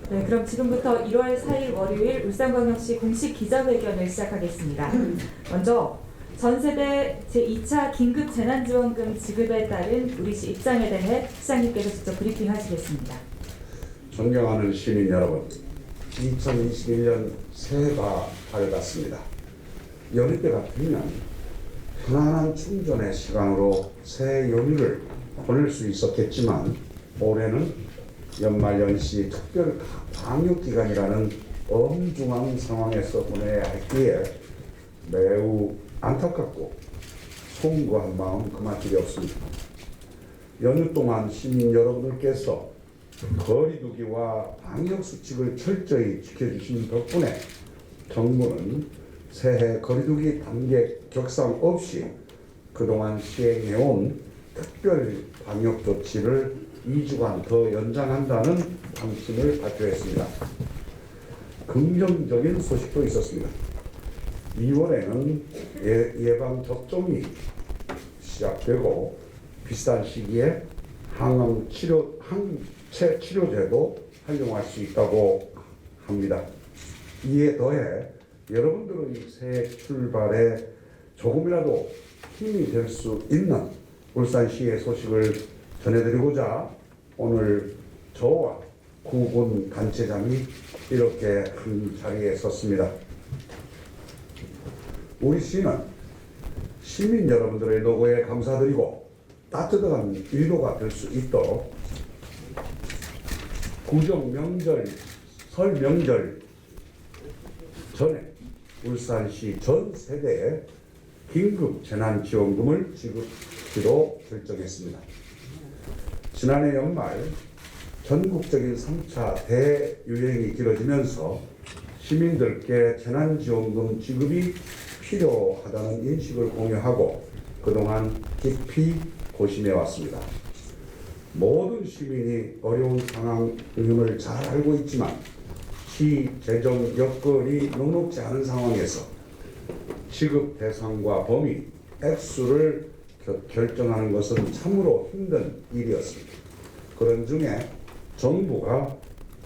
네, 그럼 지금부터 1월 4일 월요일 울산광역시 공식 기자회견을 시작하겠습니다. 먼저 전세대 제2차 긴급 재난지원금 지급에 따른 우리시 입장에 대해 시장님께서 직접 브리핑하시겠습니다. 존경하는 시민 여러분, 2021년 새해가 밝았습니다. 연휴 때 같으면 편안한 충전의 시간으로 새해 연휴를 보낼 수 있었겠지만 올해는 연말연시 특별 방역기간이라는 엄중한 상황에서 보내야 했기에 매우 안타깝고 송구한 마음 그만둘이 없습니다. 연휴 동안 시민 여러분들께서 거리두기와 방역수칙을 철저히 지켜주신 덕분에 정부는 새해 거리두기 단계 격상 없이 그동안 시행해온 특별 방역 조치를 2주간 더 연장한다는 방침을 발표했습니다. 긍정적인 소식도 있었습니다. 2월에는 예방 접종이 시작되고 비슷한 시기에 항체 치료제도 활용할 수 있다고 합니다. 이에 더해 여러분들의 새해 출발에 조금이라도 힘이 될 수 있는 울산시의 소식을 전해드리고자 오늘 저와 구군 단체장이 이렇게 한 자리에 섰습니다. 우리 시는 시민 여러분들의 노고에 감사드리고 따뜻한 위로가 될 수 있도록 구정 명절, 설 명절 전에 울산시 전 세대에 긴급 재난지원금을 지급하기로 결정했습니다. 지난해 연말 전국적인 3차 대유행이 길어지면서 시민들께 재난지원금 지급이 필요하다는 인식을 공유하고 그동안 깊이 고심해 왔습니다. 모든 시민이 어려운 상황임을 잘 알고 있지만 시 재정 여건이 녹록지 않은 상황에서 지급 대상과 범위, 액수를 결정하는 것은 참으로 힘든 일이었습니다. 그런 중에 정부가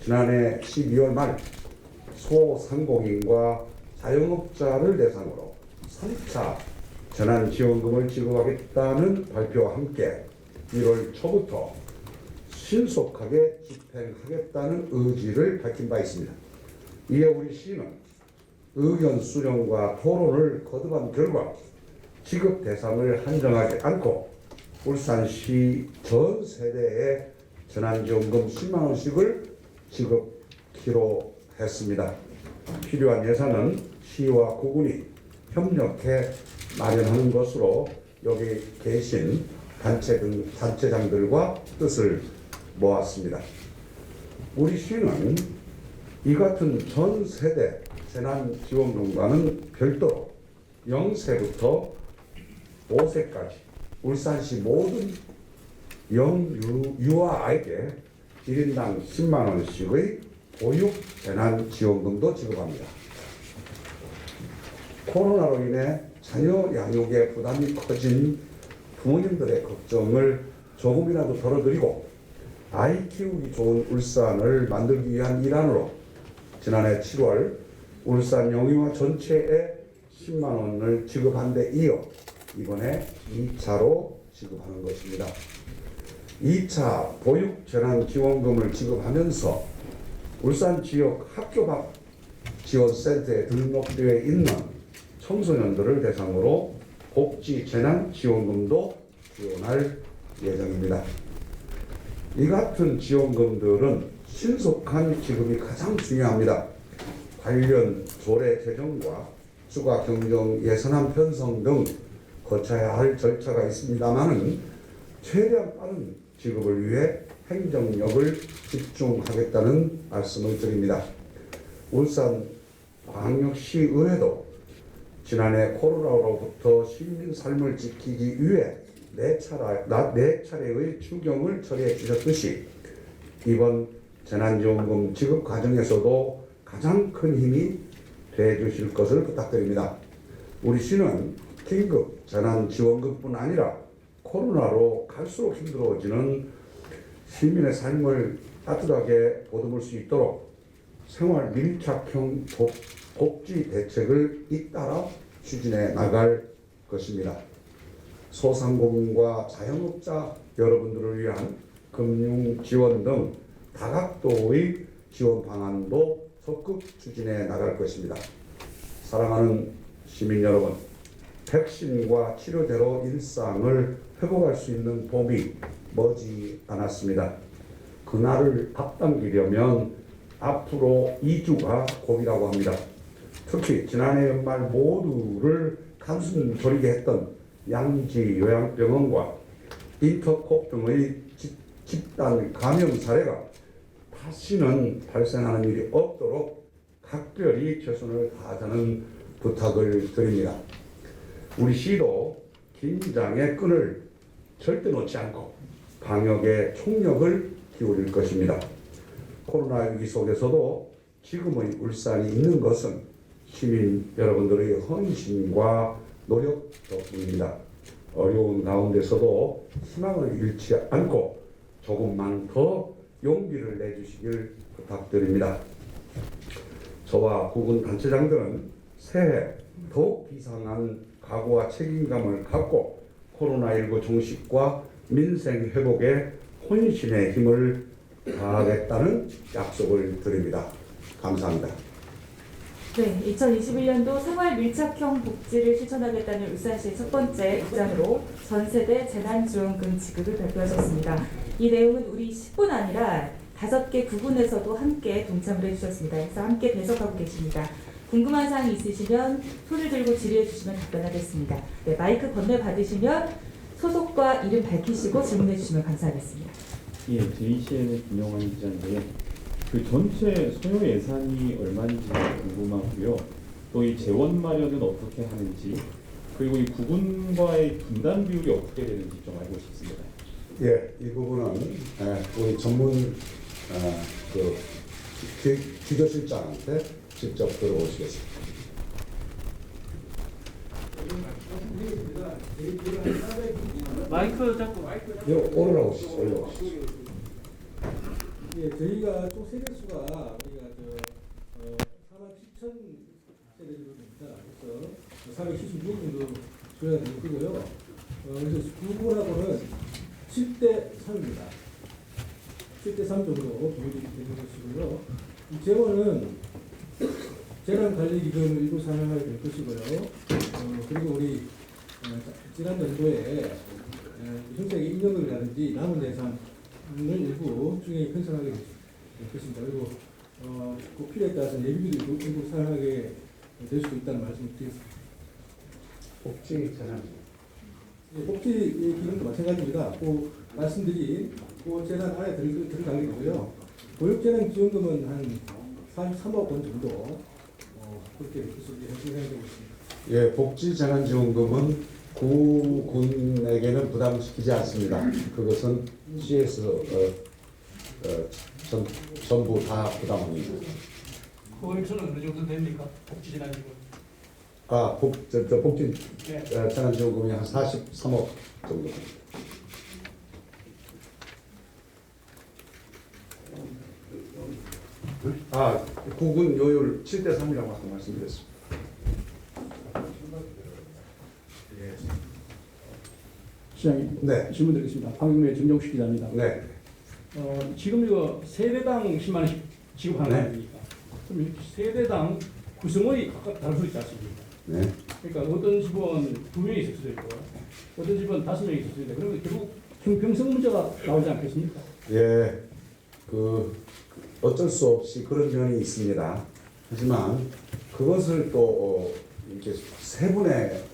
지난해 12월 말 소상공인과 자영업자를 대상으로 3차 재난지원금을 지급하겠다는 발표와 함께 1월 초부터 신속하게 집행하겠다는 의지를 밝힌 바 있습니다. 이에 우리 시는 의견 수렴과 토론을 거듭한 결과 지급 대상을 한정하지 않고 울산시 전 세대에 재난지원금 10만 원씩을 지급하기로 했습니다. 필요한 예산은 시와 구군이 협력해 마련하는 것으로 여기 계신 단체장들과 뜻을 모았습니다. 우리 시는 이 같은 전 세대 재난지원금과는 별도로 0세부터 5세까지 울산시 모든 영유아에게 1인당 10만 원씩의 보육 재난지원금도 지급합니다. 코로나로 인해 자녀 양육에 부담이 커진 부모님들의 걱정을 조금이라도 덜어드리고 아이 키우기 좋은 울산을 만들기 위한 일환으로 지난해 7월 울산 영유아 전체에 10만 원을 지급한 데 이어 이번에 2차로 지급하는 것입니다. 2차 보육 재난지원금을 지급하면서 울산 지역 학교 밖 지원센터에 등록되어 있는 청소년들을 대상으로 복지 재난지원금도 지원할 예정입니다. 이 같은 지원금들은 신속한 지급이 가장 중요합니다. 관련 조례 제정과 추가 경정 예산안 편성 등 거쳐야 할 절차가 있습니다만은 최대한 빠른 지급을 위해 행정력을 집중하겠다는 말씀을 드립니다. 울산 광역시의회도 지난해 코로나로부터 시민 삶을 지키기 위해 4차례의 추경을 처리해 주셨듯이 이번 재난지원금 지급 과정에서도 가장 큰 힘이 돼 주실 것을 부탁드립니다. 우리 시는 긴급 재난지원금뿐 아니라 코로나로 갈수록 힘들어지는 시민의 삶을 따뜻하게 보듬을 수 있도록 생활 밀착형 복지 대책을 잇따라 추진해 나갈 것입니다. 소상공인과 자영업자 여러분들을 위한 금융 지원 등 다각도의 지원 방안도 적극 추진해 나갈 것입니다. 사랑하는 시민 여러분, 백신과 치료제로 일상을 회복할 수 있는 봄이 머지 않았습니다. 그날을 앞당기려면 앞으로 2주가 고비라고 합니다. 특히 지난해 연말 모두를 가슴 졸이게 했던 양지 요양병원과 인터콕 등의 집단 감염 사례가 다시는 발생하는 일이 없도록 각별히 최선을 다하자는 부탁을 드립니다. 우리 시도 긴장의 끈을 절대 놓지 않고 방역에 총력을 기울일 것입니다. 코로나 위기 속에서도 지금의 울산이 있는 것은 시민 여러분들의 헌신과 노력 덕분입니다. 어려운 가운데서도 희망을 잃지 않고 조금만 더 용기를 내주시길 부탁드립니다. 저와 구군 단체장들은 새해 더욱 비상한 각오와 책임감을 갖고 코로나19 종식과 민생 회복에 혼신의 힘을 다하겠다는 약속을 드립니다. 감사합니다. 네, 2021년도 생활 밀착형 복지를 실천하겠다는 울산시의 첫 번째 입장으로 전세대 재난지원금 지급을 발표하셨습니다. 이 내용은 우리 10분 아니라 5개 구군에서도 함께 동참을 해주셨습니다. 그래서 함께 배석하고 계십니다. 궁금한 사항이 있으시면 손을 들고 질의해 주시면 답변하겠습니다. 네, 마이크 건네받으시면 소속과 이름 밝히시고 질문해 주시면 감사하겠습니다. 예, JCN의 김영환 기자인데요. 그 전체 소요 예산이 얼마인지 궁금하고요. 또 이 재원 마련은 어떻게 하는지, 그리고 이 구군과의 분담 비율이 어떻게 되는지 좀 알고 싶습니다. 예, 이 부분은 우리 전문 기조실장한테 직접 들어보시겠습니다. 마이크 잡고 올라오시죠. 예, 저희가 총 세대수가 우리가 4만 7천 세대 정도 됩니다. 그래서 476 정도 줘야 되고요. 그래서 구분하고는 7대 3입니다. 7대 3 정도 비율이 되는 것이고요. 이 재원은 재난관리기금을 일부 사용하게 될 것이고요. 그리고 우리 지난 연도에 형태의 인력이라든지 남은 예산을 일부 중에 편성하게 될 것입니다. 그리고 꼭 필요에 따라서 예비비도 일부 사용하게 될 수도 있다는 말씀을 드리겠습니다. 복지 재난. 복지 기금도 마찬가지입니다. 그 말씀드린 그 재난 안에 들어가게 되고요. 보육재난지원금은 한 43억 원 정도 그렇게 생각되고 있습니다. 예, 복지 재난지원금은 구군에게는 부담시키지 않습니다. 그것은 시에서 전부 다 부담합니다. 월초는 어느 정도 됩니까? 복지재난지원. 복지 재난지원금이 한 43억 정도. 구군 요율 7대 3이라고 아까 말씀드렸습니다. 시장님, 네. 질문 드리겠습니다. 방금의 정정식 기자입니다. 네. 지금 이거 세대당 10만 원씩 지급하는 거 네. 아닙니까? 그럼 세대당 구성원이 각각 다를 수 있지 않습니까? 네. 그러니까 어떤 집은 2명이 있을 수도 있고, 어떤 집은 5명이 있을 수도 있는데, 그러면 결국 형평성 문제가 나오지 않겠습니까? 예, 어쩔 수 없이 그런 면이 있습니다. 하지만 그것을 또 이렇게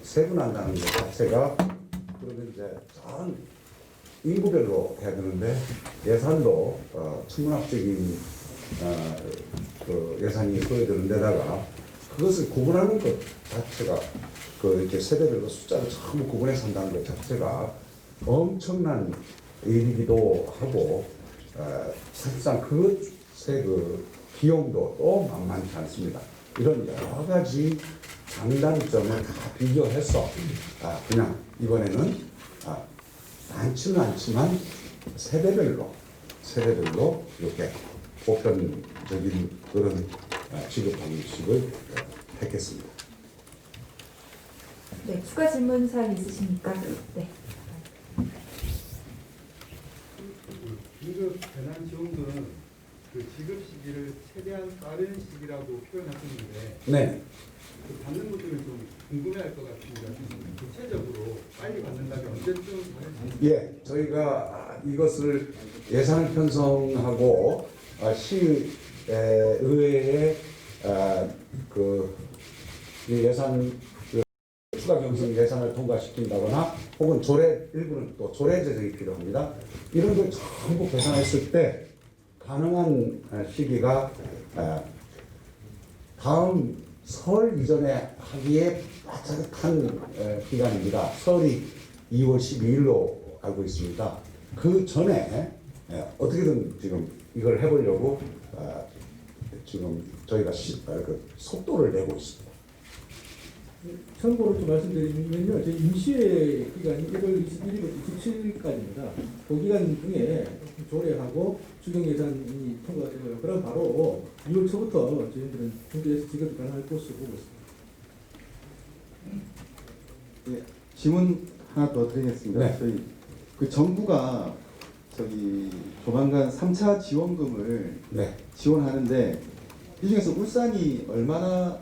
세분한다는 것 자체가 그러면 이제 전 인구별로 해야 되는데 예산도 천문학적인 그 예산이 소요되는 데다가 그것을 구분하는 것 자체가 이렇게 세대별로 숫자를 전부 구분해서 한다는 것 자체가 엄청난 일이기도 하고 사실상 그것의 비용도 또 만만치 않습니다. 이런 여러 가지 장단점을 다 비교해서 그냥 이번에는 많지는 않지만 세대별로 이렇게 보편적인 그런 지급 방식을 택했습니다. 네, 추가 질문 사항 있으십니까? 네. 긴급 재난지원금은 그 지급 시기를 최대한 빠른 시기라고 표현하셨는데 네. 그 받는 분들은 좀 궁금해할 것 같습니다. 구체적으로 빨리 받는다면 언제쯤 받을지. 예, 저희가 이것을 예산을 편성하고 시의회에 이 예산 추가 경선 예산을 통과시킨다거나 혹은 일부는 또 조례 제정이 필요합니다. 이런 걸 전부 계산했을 때 가능한 시기가 다음 설 이전에 하기에 빠듯한 기간입니다. 설이 2월 12일로 알고 있습니다. 그 전에 어떻게든 지금 이걸 해보려고 지금 저희가 속도를 내고 있습니다. 참고로 좀 말씀드리면요, 저희 임시회 기간이 1월 21일부터 27일까지입니다. 그 기간 중에 조례하고 추경 예산이 통과되고요. 그럼 바로 2월 초부터 저희들은 경제에서 지급이 가능할 것으로 보고 있습니다. 네, 질문 하나 더 드리겠습니다. 네. 저희 그 정부가 조만간 3차 지원금을 네. 지원하는데 이 중에서 울산이 얼마나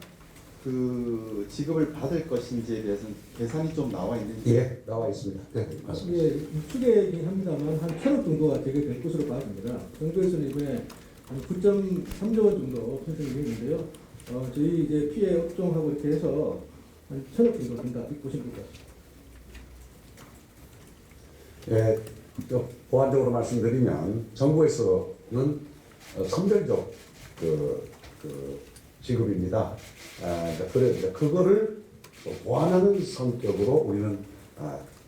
그 지급을 받을 것인지에 대해서는 계산이 좀 나와 있는지. 예, 나와 있습니다. 네, 맞습니다. 이게 추계이긴 합니다만 한 1,000억 정도가 되게 될 것으로 봐집니다. 정부에서는 이번에 한 9.3조 원 정도 편성이 되는데요. 저희 이제 피해 업종하고 이렇게 해서 한 1,000억 정도 된다 이렇게 보시면 될 것 같습니다. 예, 또 보완적으로 말씀드리면 정부에서는 선별적 그 지급입니다. 그래서 그거를 보완하는 성격으로 우리는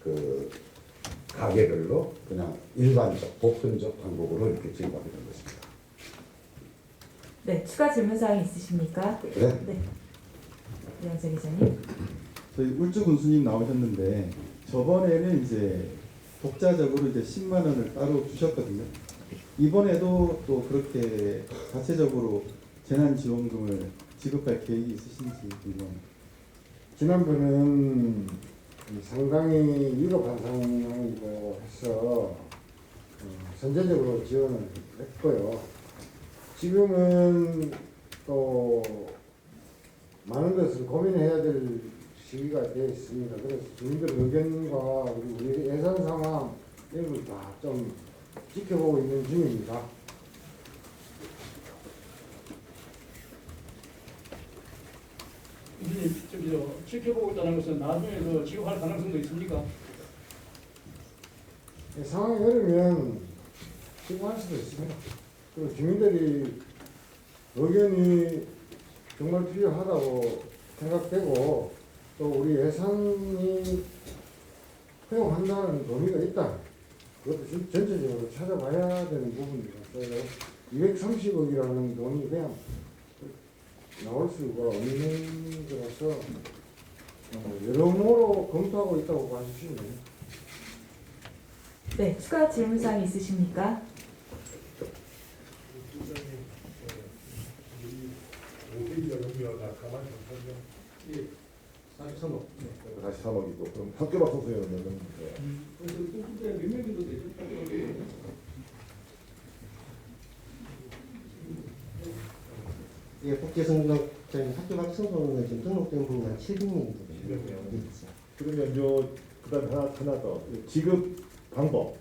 그 가게별로 그냥 일반적 보편적 방법으로 이렇게 지급하게 된 것입니다. 네, 추가 질문 사항 있으십니까? 네. 네. 이현재 기자님. 저희 울주 군수님 나오셨는데 저번에는 이제 독자적으로 이제 10만 원을 따로 주셨거든요. 이번에도 또 그렇게 자체적으로 재난지원금을 지급할 계획이 있으신지 궁금합니다. 지난번은 상당히 위급한 상황이고 해서 선제적으로 지원을 했고요. 지금은 또 많은 것을 고민해야 될 시기가 되어 있습니다. 그래서 주민들 의견과 우리 예산 상황 이런 걸 다 좀 지켜보고 있는 중입니다. 저기요, 지켜보고 있다는 것은 나중에 그 지급할 가능성도 있습니까? 상황이 어려면 지급할 수도 있습니다. 그리고 주민들이 의견이 정말 필요하다고 생각되고 또 우리 예산이 허용한다는 의미가 있다. 그것도 전체적으로 찾아봐야 되는 부분이라서요. 230억이라는 돈이 그냥 나올 수가 없는 거라서 여러모로 검토하고 있다고 봐주시면 돼요. 네, 추가 질문 사항 있으십니까? 예, 43억. 43억이고 그럼 학교밥 소수였는데 그래서 몇명 정도 되죠? 예, 국제성장적인 학교 학생소는 지금 등록된 분이 한 700명 정도 됩니다. 그러면 그다음 하나 더 지급 방법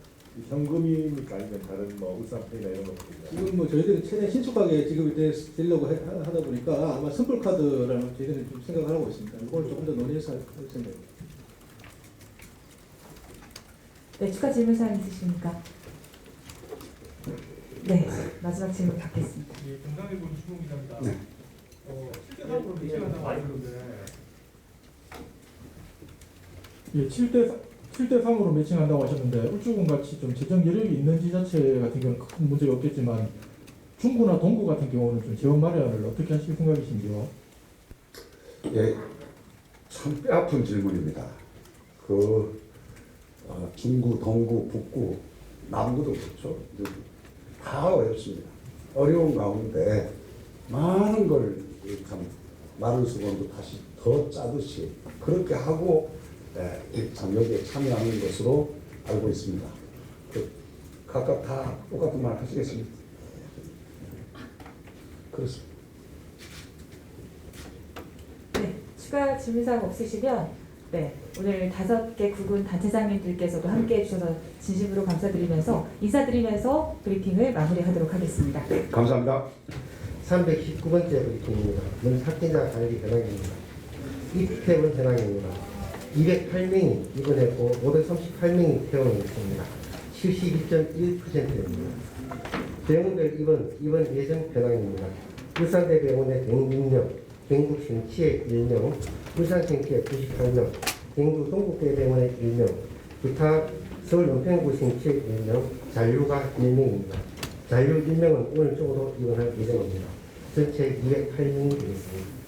현금입니까 아니면 다른 울산페이나 이런 것들인가요? 지금 저희들은 최대한 신속하게 지급이 되려고 하다 보니까 아마 선불카드라는 저희들은 좀 생각을 하고 있습니다. 이걸 조금 더 논의해서 할 생각입니다. 네, 추가 질문 사항 있으십니까? 네, 마지막 질문 받겠습니다. 예, 경상일보 주문 기자입니다. 네. 실제상으로 미팅한다고 하셨는데 예, 7대 3으로 매칭한다고 하셨는데 울주군 같이 좀 재정 여력이 있는 지자체 같은 경우는 큰 문제가 없겠지만 중구나 동구 같은 경우는 좀 지원 마련을 어떻게 하실 생각이신지요? 예, 참 뼈아픈 질문입니다. 중구, 동구, 북구, 남구도 그렇죠. 다 어렵습니다. 어려운 가운데 많은 걸 참 마른 수건도 다시 더 짜듯이 그렇게 하고 참 여기에 참여하는 것으로 알고 있습니다. 각각 다 똑같은 말 하시겠습니까? 그렇습니다. 네, 추가 질문사항 없으시면 오늘 5개 국군 단체장님들께서도 함께해 주셔서 진심으로 감사드리면서 인사드리면서 브리핑을 마무리하도록 하겠습니다. 감사합니다. 319번째 브리핑입니다. 먼저 확진자 관리 현황입니다. 입퇴원 현황입니다. 208명이 입원했고 538명이 퇴원을 했습니다. 72.1%입니다. 병원별 입원 예정 현황입니다. 울산대병원에 106명, 경북 신치에 1명, 울산 신치에 98명, 경북 동국대병원에 1명, 기타 서울 연평구 신치에 1명, 잔류가 1명입니다. 잔류 1명은 오늘 쪽으로 입원할 예정입니다. 전체 208명이 되겠습니다.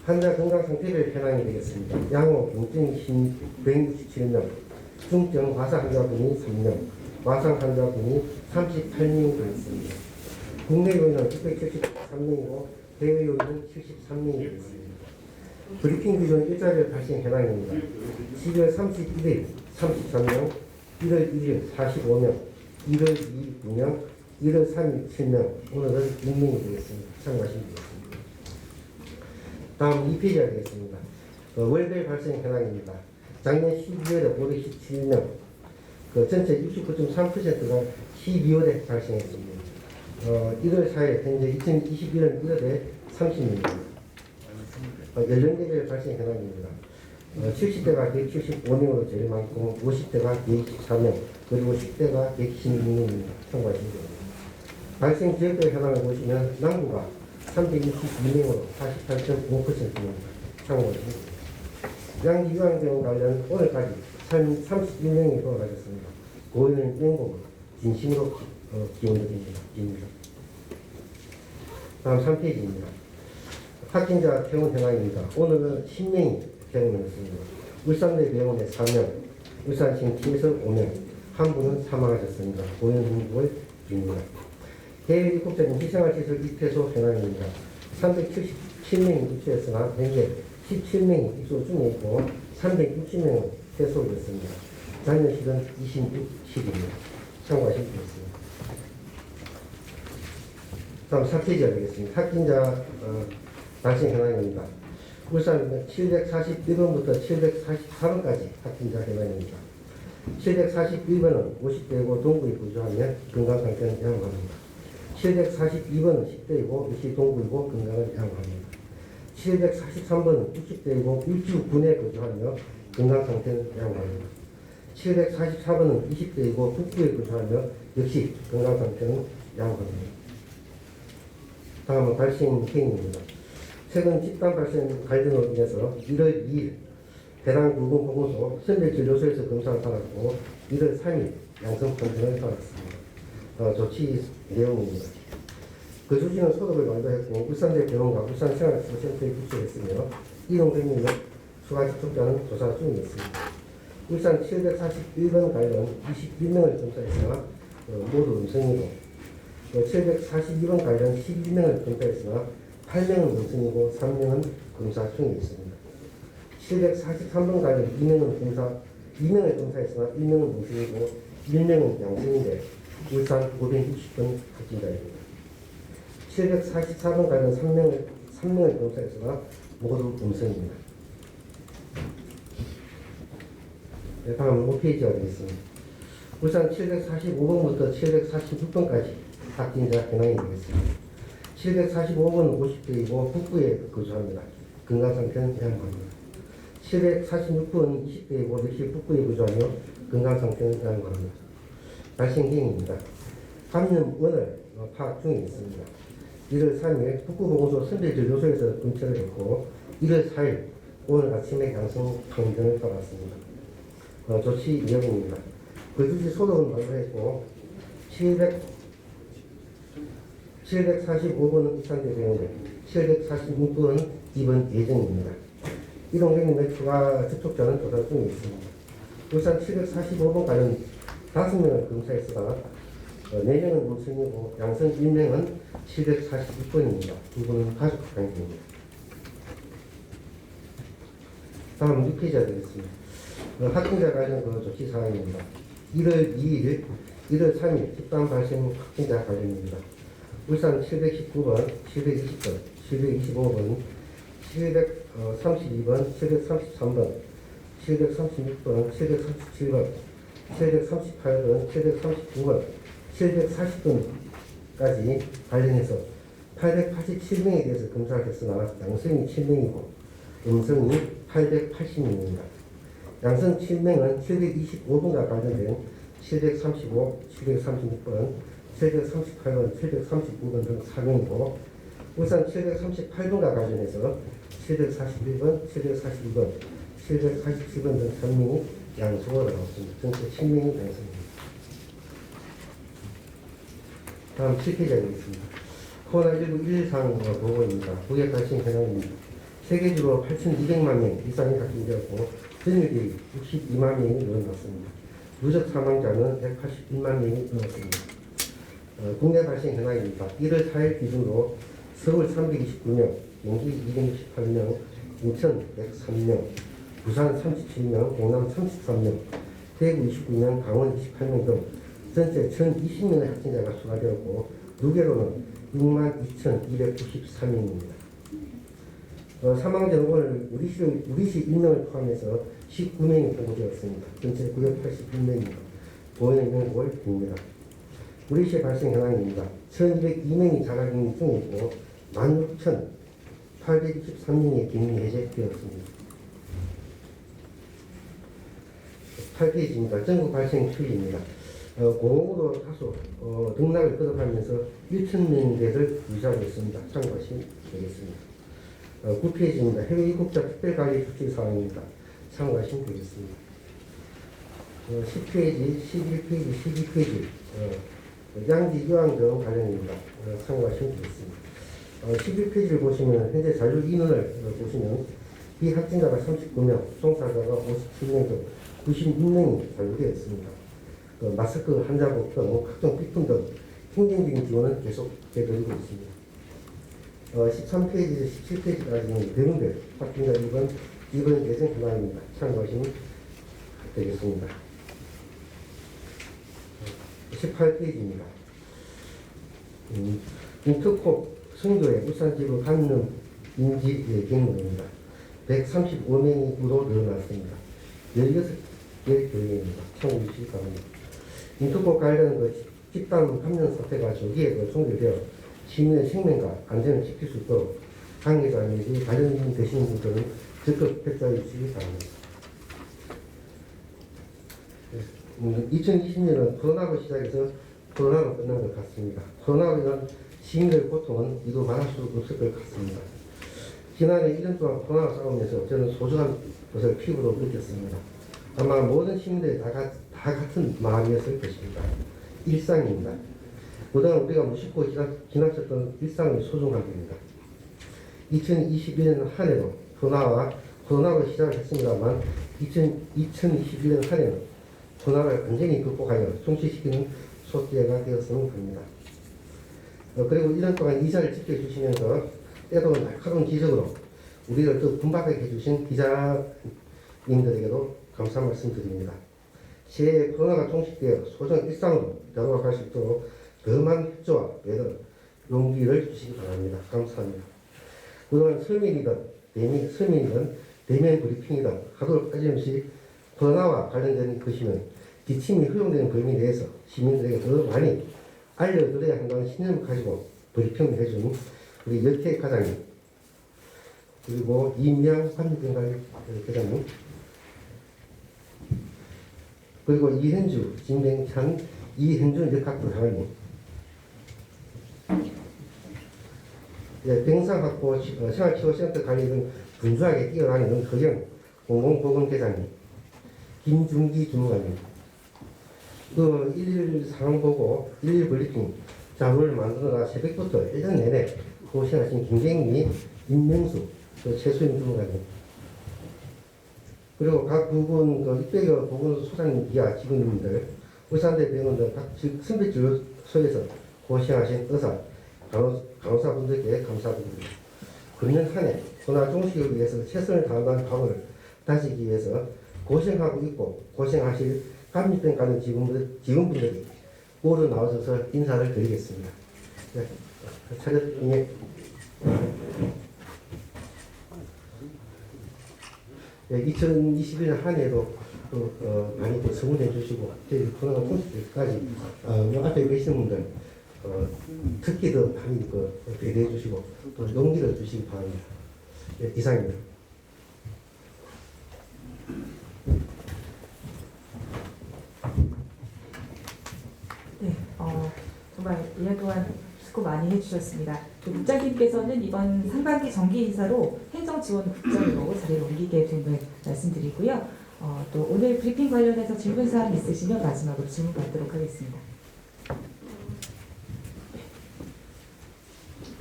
환자 건강 상태별 현황이 되겠습니다. 양호 경증 167명, 중증 화상 환자분이 3명, 와상 환자분이 38명이 되겠습니다. 국내 요인은 673명이고 해외 요인은 73명이 되겠습니다. 브리핑 기준 일자별 발생 현황입니다. 12월 31일 33명, 1월 1일 45명, 1월 2일 9명, 1월 3일 7명, 오늘은 6명이 되겠습니다. 참고하시면 되겠습니다. 다음 2페이지 하겠습니다. 월별 발생 현황입니다. 작년 12월에 517명, 전체 69.3%가 12월에 발생했습니다. 1월 4일 현재 2021년 1월에 30명입니다. 연령대별 발생 현황입니다. 70대가 175명으로 제일 많고 50대가 124명, 그리고 10대가 116명입니다. 참고하시면 됩니다. 발생 지역별 현황을 보시면 남부가 362명으로 48.5%입니다. 참고하시면 됩니다. 양기 유황병원 관련 오늘까지 31명이 돌아가셨습니다. 고인은 영공 진심으로 기원드립니다. 다음 3페이지입니다. 확진자 퇴원 현황입니다. 오늘은 10명이 퇴원했습니다. 울산대 병원에 4명, 울산 신치에서 5명, 한 분은 사망하셨습니다. 고인 행복을 빕니다. 해외 입국자는 희생할 시설 입회소 현황입니다. 377명이 입소했으나 현재 17명이 입소 중에 있고 360명은 퇴소됐습니다. 잔여실은 26실입니다. 참고하시면 되겠습니다. 다음 4페이지 하겠습니다. 확진자 발생 현황입니다. 울산은 741번부터 744번까지 확진자 현황입니다. 741번은 50대이고 동구에 거주하며 건강상태는 양호합니다. 742번은 10대이고 역시 동구이고 건강을 양호합니다. 743번은 60대이고 일주군에 거주하며 건강상태는 양호합니다. 744번은 20대이고 북부에 거주하며 역시 건강상태는 양호합니다. 다음은 발생 행위입니다. 최근 집단 발생 관련으로 인해서 1월 2일 대랑 굵은보건소 선별진료소에서 검사를 받았고 1월 3일 양성 판정을 받았습니다. 조치 내용입니다. 거주지는 소독을 완료했고 울산대 병원과 울산생활치료센터에 부처했으며 이동병력은 추가 접촉자는 조사 중에 있습니다. 울산 741번 관련 21명을 검사했으나 모두 음성이고 742번 관련 12명을 검사했으나 8명은 음성이고 3명은 검사 중에 있습니다. 743번 관련 2명을 검사했으나 1명은 음성이고 1명은 양성인데 울산 560번 확진자입니다. 744번 관련 3명을 검사했으나 모두 음성입니다. 네, 다음 5페이지가 되겠습니다. 울산 745번부터 746번까지 확진자 현황이 되겠습니다. 745번은 50대이고 북부에 거주합니다. 건강상태는 양호합니다. 746번은 20대이고 역시 북부에 거주하며 건강상태는 양호합니다. 발생 행위입니다. 감염원을 파악 중에 있습니다. 1월 3일 북구보건소 선별진료소에서 검체를 했고 1월 4일 오늘 아침에 양성 판정을 받았습니다. 조치 내용입니다. 거주지 소독은 완료했고 745번은 울산대병원에 746번은 입원 예정입니다. 이동경님의 추가 접촉자는 조사 중에 있습니다. 울산 745번 관련 5명을 검사했으나 4명은 음성이고 양성 1명은 746번입니다. 두 분은 가족 관계입니다. 다음 6페이지가 되겠습니다. 확진자 관련 조치 사항입니다. 1월 2일, 1월 3일 집단 발생 확진자 관련입니다. 울산 719번, 720번, 725번, 732번, 733번, 736번, 737번, 738번, 739번, 740번까지 관련해서 887명에 대해서 검사를 했으나 양성이 7명이고 음성이 880명입니다. 양성 7명은 725번과 관련된 735, 736번, 738번, 739번 등 4명이고 울산 738번과 관련해서 741번, 742번, 747번 등 3명이 양성으로 나왔습니다. 전체 7명이 양성입니다. 다음 7페이지 하겠습니다. 코로나19 1상 보고입니다. 국외 발생 현황입니다. 세계적으로 8,200만 명 이상이 확진되었고 전일 대비 62만 명이 늘어났습니다. 누적 사망자는 181만 명이 늘었습니다. 국내 발생 현황입니다. 1월 4일 기준으로 서울 329명, 경기 268명, 인천 103명, 부산 37명, 경남 33명, 대구 29명, 강원 28명 등 전체 1,020명의 확진자가 추가되었고 누계로는 62,293명입니다. 사망자는 오늘 우리시 1명을 포함해서 19명이 보고되었습니다. 전체 981명입니다. 보행명 5일입니다. 우리시 발생 현황입니다. 1,202명이 자가격리 중이고 16,823명의 격리 해제되었습니다. 8페이지입니다. 전국 발생 추이입니다. 공업으로 다소 등락을 거듭하면서 1,000명대를 유지하고 있습니다. 참고하시면 되겠습니다. 9페이지입니다. 해외 입국자 특별관리 조치 사항입니다. 참고하시면 되겠습니다. 10페이지, 11페이지, 12페이지 양지 유황 등 관련입니다. 참고하시면 되겠습니다. 11페이지를 보시면 현재 잔류 인원을 보시면 비확진자가 39명, 송사자가 57명 등 96명이 잔류되어 있습니다. 마스크, 환자복 등 각종 비품 등 행정적인 지원은 계속 되어드리고 있습니다. 13페이지, 17페이지까지는 병원별 확진자 입원 예정 현황입니다. 참고하시면 되겠습니다. 18페이지입니다. 인터콕 성교의 울산지구 간염 인지 경로입니다. 135명으로 늘어났습니다. 16개 교회입니다. 참고주시기 바랍니다. 인터콕 관련 집단 감염 사태가 조기에 종결되어 시민의 생명과 안전을 지킬 수 있도록 관계자 및 관련인 되시는 분들은 적극 협조해 주시기 바랍니다. 2020년은 코로나로 시작해서 코로나로 끝난 것 같습니다. 코로나로 인한 시민들의 고통은 이루 말할 수 없을 것 같습니다. 지난해 1년 동안 코로나와 싸우면서 저는 소중한 것을 피부로 느꼈습니다. 아마 모든 시민들이 다 같은 마음이었을 것입니다. 일상입니다. 그동안 우리가 무심코 지나쳤던 일상이 소중한 겁니다. 2021년 한 해도 코로나로 시작을 했습니다만 2021년 한 해는 코로나를 완전히 극복하여 종식시키는 속기회가 되었으면 합니다. 그리고 1년 동안 이 자리를 지켜주시면서 때도 날카로운 지적으로 우리를 또 분박하게 해주신 기자님들에게도 감사 말씀드립니다. 새해 코로나가 종식되어 소정 일상으로 돌아갈 수 있도록 더 많은 협조와 배려, 용기를 주시기 바랍니다. 감사합니다. 그동안 서민이든 대면 브리핑이든 하도록 빠짐없이 코로나와 관련된 것이면 지침이 허용되는 범위 내에서 시민들에게 더 많이 알려드려야 한다는 신념을 가지고 브리핑을 해준 우리 여태 과장님, 그리고 이미양 환경관리 회장님, 그리고 이현주, 진병찬, 이현준 역학부 장관님, 병상확보, 생활치료센터 관리 등 분주하게 뛰어다니는 허경 공공보건대장님, 김중기 주무관님, 그 1.1 상황 보고 1.1 브리핑 자료를 만드느라 새벽부터 일전 내내 고생하신 김경미, 임명수, 최수임 주무관님, 그리고 각 부분 600여 보건 소장님 이하 직원님들, 울산대 병원 등 각 선별진료 숙소에서 고생하신 의사, 간호사분들께 감사드립니다. 금년 한 해 소나 종식을 위해서 최선을 다한다는 각오를 다지기 위해서 고생하고 있고 고생하실 감리병 가는 직원분들이 모두 나와주셔서 인사를 드리겠습니다. 네, 차렷 인해. 네, 2021년 한 해도 많이 또 성원해 주시고 저희 코로나 통수까지 앞에 계신 분들 특히 더 많이 배려해 주시고 또 용기를 주시기 바랍니다. 네, 이상입니다. 네, 정말 1년 동안 수고 많이 해주셨습니다. 국장님께서는 이번 상반기 정기 인사로 행정지원국장으로 자리를 옮기게 됨을 말씀드리고요. 또 오늘 브리핑 관련해서 질문사항 있으시면 마지막으로 질문 받도록 하겠습니다.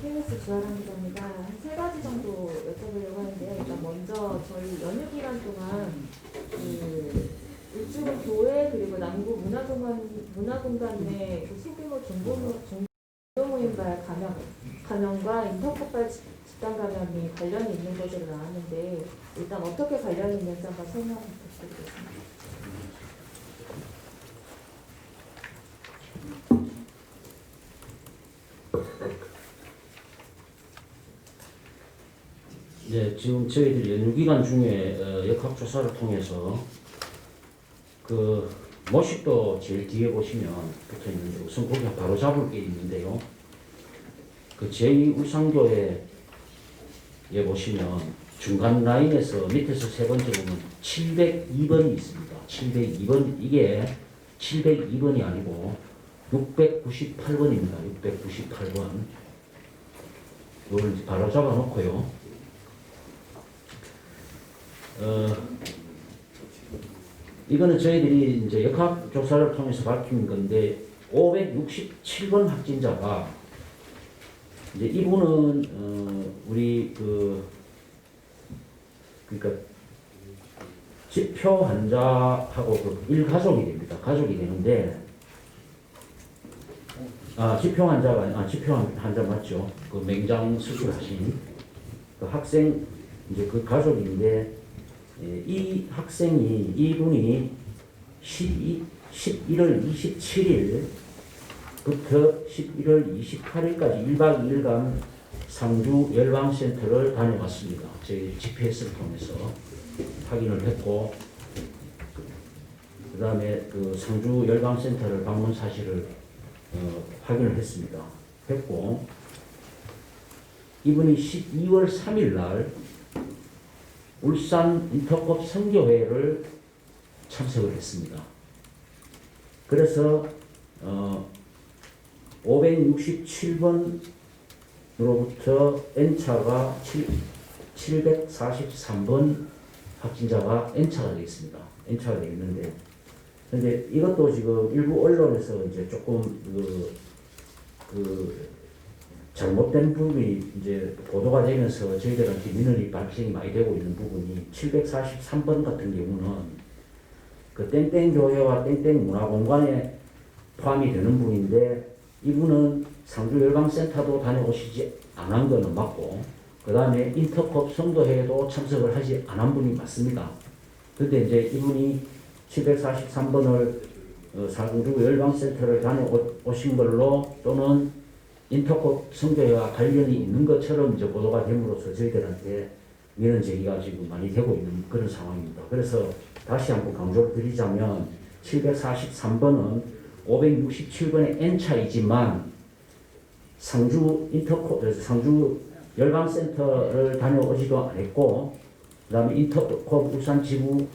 KBS 주아람 기자입니다. 한 세 가지 정도 여쭤보려고 하는데요. 일단 먼저 저희 연휴 기간 동안 울주군 교회 그리고 남구 문화공단 내 소규모 종교모임발 감염과 인터코발 집단 감염이 관련이 있는 것으로 나왔는데 일단 어떻게 관련이 있는지 한번 설명 부탁드리겠습니다. 네, 지금 저희들이 연휴 기간 중에 역학조사를 통해서 그 모식도 제일 뒤에 보시면 붙어 있는데 우선 거기 바로 잡을 게 있는데요. 그 제2울산교회에 보시면 중간 라인에서 밑에서 세 번째 보면 702번이 있습니다. 702번 이게 702번이 아니고 698번입니다. 698번. 이걸 바로 잡아 놓고요. 이거는 저희들이 이제 역학조사를 통해서 밝힌 건데 567번 확진자가 이제 이분은 우리 그러니까 지표 환자하고 그 일가족이 됩니다. 가족이 되는데 지표 환자가 지표 환자 맞죠? 그 맹장 수술하신 그 학생 이제 그 가족인데 이 학생이 이분이 11월 27일부터 11월 28일까지 1박 2일간 상주 열방센터를 다녀왔습니다. 저희 GPS를 통해서 확인을 했고 그 다음에 그 상주 열방센터를 방문 사실을 확인을 했습니다. 했고 이분이 12월 3일 날 울산 인터콥 선교회를 참석을 했습니다. 그래서 567번으로부터 N차가 743번 확진자가 N차가 되어 있습니다. N차가 되어 있는데, 근데 이것도 지금 일부 언론에서 이제 조금 잘못된 부분이 이제 보도가 되면서 저희들한테 민원이 발생이 많이 되고 있는 부분이 743번 같은 경우는 그 땡땡 교회와 땡땡 문화공간에 포함이 되는 분인데 이분은 상주 열방센터도 다녀오시지 않은 거는 맞고 그 다음에 인터콥 선교회에도 참석을 하지 않은 분이 맞습니다. 그런데 이제 이분이 743번을 상주 열방센터를 다녀오신 걸로 또는 인터콥 선교회와 관련이 있는 것처럼 이제 보도가 됨으로써 저희들한테 민원 제기가 지금 많이 되고 있는 그런 상황입니다. 그래서 다시 한번 강조를 드리자면 743번은 567번의 N차이지만 상주 열방센터를 다녀오지도 않았고 그 다음에 인터콥 울산 지부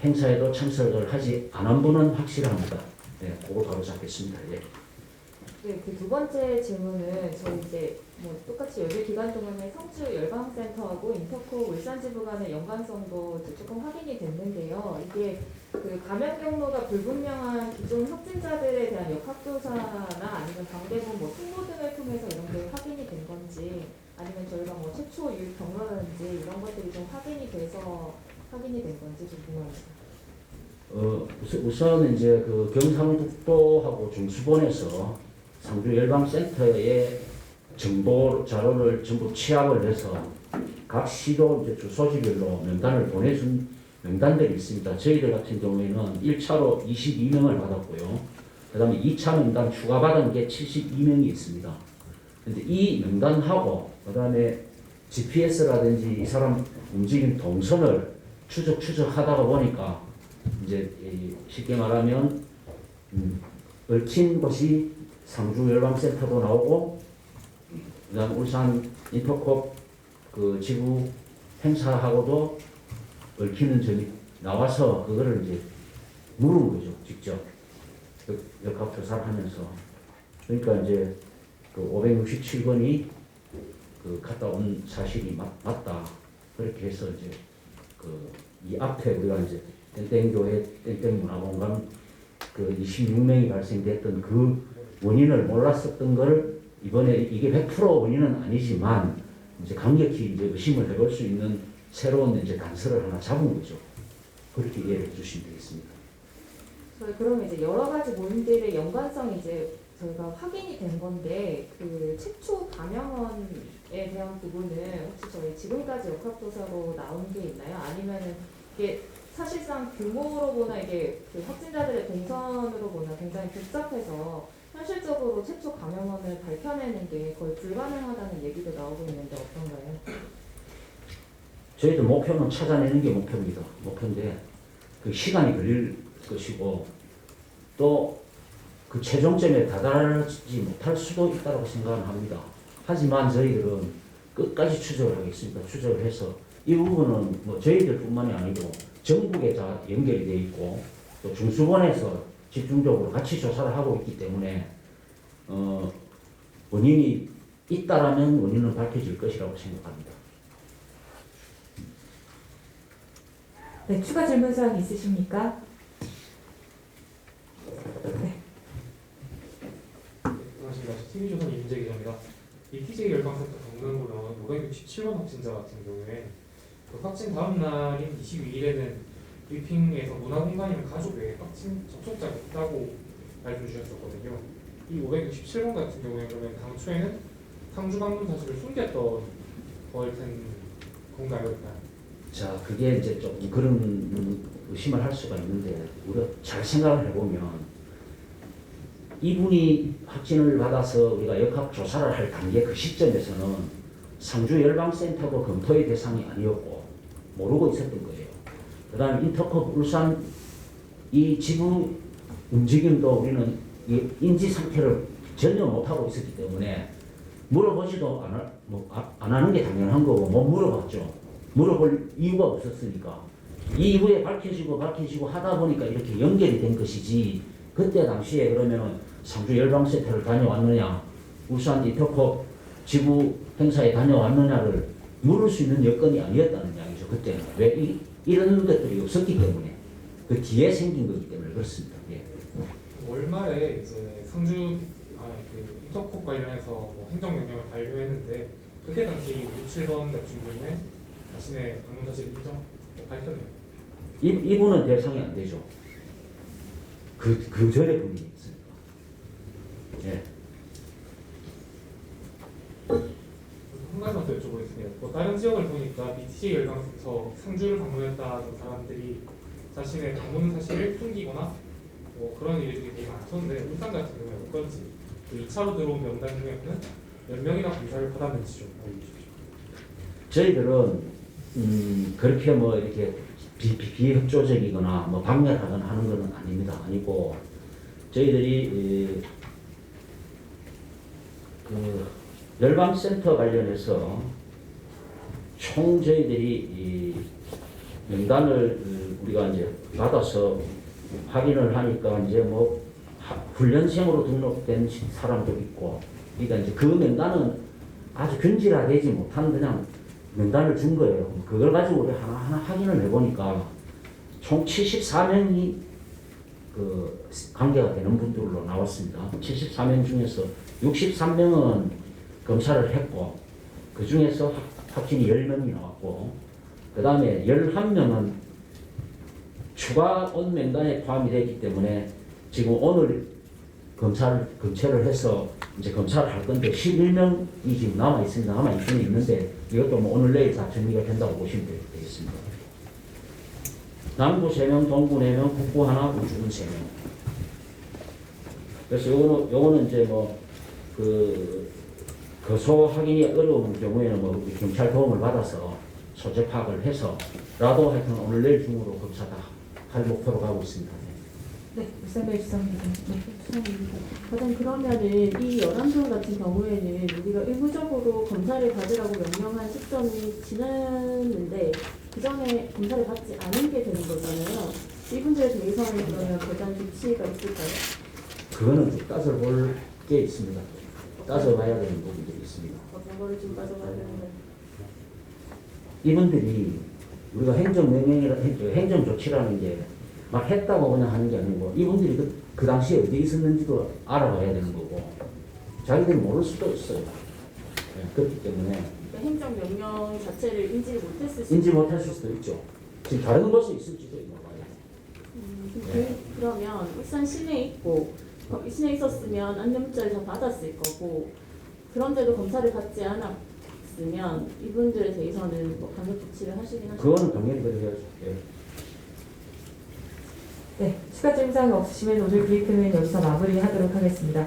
행사에도 참석을 하지 않은 분은 확실합니다. 네, 그거 바로 잡겠습니다. 예. 네, 그 두 번째 질문은 저희 이제 똑같이 연휴 기간 동안에 성주 열방센터하고 인터콥 울산 지부 간의 연관성도 조금 확인이 됐는데요. 이게 그 감염 경로가 불분명한 기존 확진자들에 대한 역학조사나 아니면 방대본 통보 등을 통해서 이런 게 확인이 된 건지 아니면 저희가 최초 유입 경로라든지 이런 것들이 좀 확인이 된 건지 좀 궁금합니다. 우선 이제 그 경상북도하고 중수본에서 상주 열방센터의 정보 자료를 전부 취합을 해서 각 시도 이제 주소지별로 명단을 보내준 명단들이 있습니다. 저희들 같은 경우에는 1차로 22명을 받았고요. 그 다음에 2차 명단 추가받은 게 72명이 있습니다. 근데 이 명단하고 그 다음에 GPS라든지 이 사람 움직임 동선을 추적하다가 보니까 이제 쉽게 말하면 얽힌 것이 상주 열방센터도 나오고 그다음 울산 인터콥 그 지부 행사하고도 얽히는 점이 나와서 그거를 이제 물은 거죠. 직접 역학 조사를 하면서. 그러니까 이제 그 567번이 그 갔다 온 사실이 맞다. 그렇게 해서 이제 그 이 앞에 우리가 이제 땡땡교회 땡땡문화공간 그 26명이 발생됐던 그 원인을 몰랐었던 걸 이번에 이게 100% 원인은 아니지만 이제 강력히 이제 의심을 해볼 수 있는 새로운 이제 단서를 하나 잡은 거죠. 그렇게 이해해 주시면 되겠습니다. 저희 그러면 이제 여러 가지 모임들의 연관성이 이제 저희가 확인이 된 건데 그 최초 감염원에 대한 부분은 혹시 저희 지금까지 역학조사로 나온 게 있나요? 아니면은 이게 사실상 규모로 보나 이게 그 확진자들의 동선으로 보나 굉장히 복잡해서 현실적으로 최초 감염원을 밝혀내는 게 거의 불가능하다는 얘기도 나오고 있는데 어떤가요? 저희도 목표는 찾아내는 게 목표인데 그 시간이 걸릴 것이고 또 그 최종점에 다다르지 못할 수도 있다고 생각을 합니다. 하지만 저희들은 끝까지 추적을 하겠습니다. 추적을 해서 이 부분은 뭐 저희들뿐만이 아니고 전국에 다 연결이 돼 있고 또 중수본에서 집중적으로 같이 조사를 하고 있기 때문에 원인이 있다라면 원인은 밝혀질 것이라고 생각합니다. 네, 추가 질문 사항 있으십니까? 네. 안녕하십니까. TV조선 임재 기자입니다. 이 TJ 열방센터 건강보험 567번 확진자 같은 경우에 그 확진 다음 날인 22일에는 브리핑에서 문화공간이면 가족 외에 확진 접촉자가 있다고 말씀 주셨었거든요. 이 567번 같은 경우에 그러면 당초에는 상주 방문 사실을 숨겼던 거일 건가요? 자, 그게 이제 좀 그런 의심을 할 수가 있는데 우리가 잘 생각을 해보면 이분이 확진을 받아서 우리가 역학 조사를 할 단계 그 시점에서는 상주 열방센터도 검토의 대상이 아니었고 모르고 있었던 거예요. 그 다음에 인터컵 울산 이 지부 움직임도 우리는 이 인지 상태를 전혀 못하고 있었기 때문에 물어보지도 안 하는 게 당연한 거고 못 물어봤죠. 물어볼 이유가 없었으니까. 이후에 밝혀지고 하다 보니까 이렇게 연결이 된 것이지 그때 당시에 그러면은 상주 열방센터를 다녀왔느냐 울산 인터컵 지부 행사에 다녀왔느냐를 물을 수 있는 여건이 아니었다는 이야기죠. 그때는. 왜 이런 것들이 없었기 때문에 그 뒤에 생긴 거기 때문에 그렇습니다. 예. 월말에 이제 상주 그 인터콥 관련해서 뭐 행정명령을 발표했는데 그때 당시 57번 같은 경우에 자신의 방문 사실 인정 밝혔네요. 이분은 대상이 안 되죠. 그 전에 분이 있습니다. 예. 한 가지만 더 여쭤보겠습니다. 뭐 다른 지역을 보니까 BTJ 열강센터 상주를 방문했다는 사람들이 자신의 방문 사실을 숨기거나 뭐 그런 일들이 되게 많던데 울산 같은 경우에 어떤지 그 2차로 들어온 명단 중에는 몇 명이나 검사를 받았는지 좀 알려주십시오. 저희들은 그렇게 뭐 이렇게 비협조적이거나 뭐 박멸하거나 하는 것은 아닙니다. 아니고 저희들이 그 열방센터 관련해서 총 저희들이 이 명단을 우리가 이제 받아서 확인을 하니까 이제 뭐 훈련생으로 등록된 사람도 있고, 그러니까 이제 그 명단은 아주 근질화되지 못한 그냥 명단을 준 거예요. 그걸 가지고 우리 하나하나 확인을 해보니까 총 74명이 그 관계가 되는 분들로 나왔습니다. 74명 중에서 63명은 검사를 했고, 그 중에서 확진이 10명이 나왔고, 그 다음에 11명은 추가 온 명단에 포함이 되기 때문에 지금 오늘 검체를 해서 이제 검사를 할 건데 11명이 지금 남아 있습니다. 남아 있는데 이것도 뭐 오늘 내일 다 정리가 된다고 보시면 되겠습니다. 남부 3명, 동부 4명, 북부 하나, 우주군 3명. 그래서 요거는 이제 거소 확인이 어려운 경우에는 우리 경찰 도움을 받아서 소재 파악을 해서라도 하여튼 오늘 내일 중으로 검사다 할 목표로 가고 있습니다. 네, 울산대 주상입니다. 과장 그러면은 이 11분 같은 경우에는 우리가 의무적으로 검사를 받으라고 명령한 시점이 지났는데 그 전에 검사를 받지 않은 게 되는 거잖아요. 이분들에 대해서는 그러면 대단 조치가 있을까요? 그거는 좀 따져볼 게 있습니다. 따져봐야 되는 부분들이 있습니다. 어떤 거를 좀 따져봐야 되는데. 이분들이 우리가 행정 조치라는 게 막 했다고 그냥 하는 게 아니고 이분들이 그 당시에 어디 있었는지도 알아봐야 되는 거고 자기들이 모를 수도 있어요. 네, 그렇기 때문에 행정 명령 자체를 인지 못했을 수도 있죠. 지금 다른 곳에 있을지도 몰라요. 그러면 울산 시내에 있고 시내에 있었으면 안내문자를 다 받았을 거고 그런데도 검사를 받지 않았으면 이분들에 대해서는 강력 조치를 하시긴 하시죠. 그거는 당연히 그래야죠. 네. 네, 추가 질문사항이 없으시면 오늘 브리핑은 여기서 마무리하도록 하겠습니다.